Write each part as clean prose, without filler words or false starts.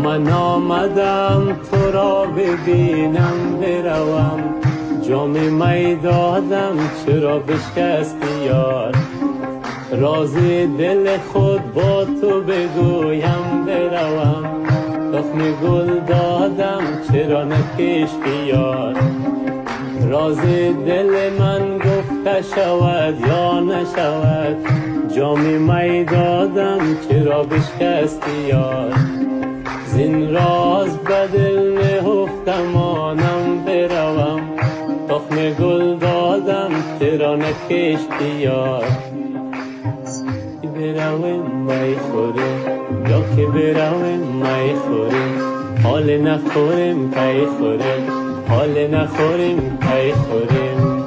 من آمدم تو را ببینم بروم، جام می دادم چرا بشکستی یار. راز دل خود با تو بگویم بروم، تخم گل دادم چرا نکشتی یار. راز دل من گفته شود یا نشود، جام می دادم چرا بشکستی یار. زین راز به دل نهفتم آنم بروم، تخم گل دادم چرا نکشتی یار. برویم می خوریم یا که برویم می خوریم، حال نخوریم پی خوریم، حال نخوریم پی خوریم.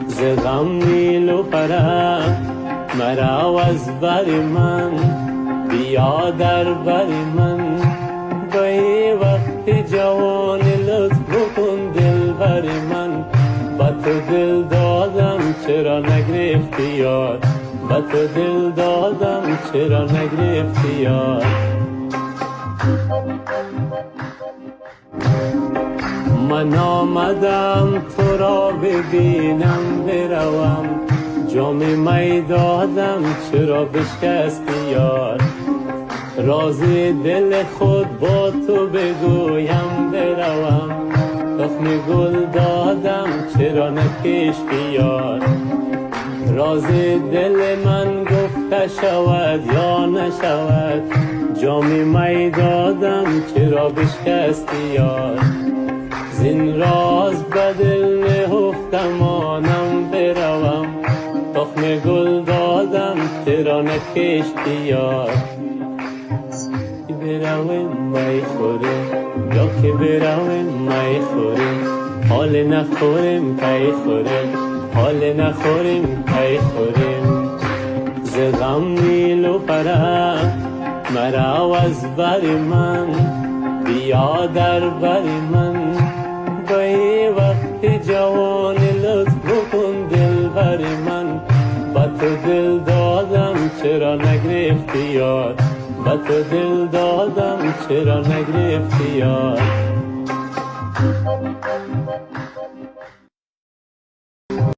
ز غم نیلوفره مرا از بر من، بیا در بر من به ای وقت جوان لطف بکن دل بر من. با تو دل دادم چرا نگرفتی یار، با تو دل دادم چرا نگرفتی یار. من آمدم تو را ببینم بروم، جام می دادم چرا بشکستی یار. راز دل خود با تو بگویم بروم، تخم گل دادم چرا نکشتی یار. راز دل من گفته شود یا نشود، جام می دادم چرا بشکستی یار. زین راز به دل نهفتم آنم بروم، تخم گل دادم چرا نکشتی یار. برویم می خوریم یا که برویم می خوریم، حال نخوریم پی خوریم، حال نخوریم پی خوریم. ز غم نیلوفره مرا از بر من، بیا در بر من به ای وقت جوان لطف بکن دل بر من. با تو دل دادم چرا نگرفتی یار، با تو دل دادم چرا نگرفتی یار.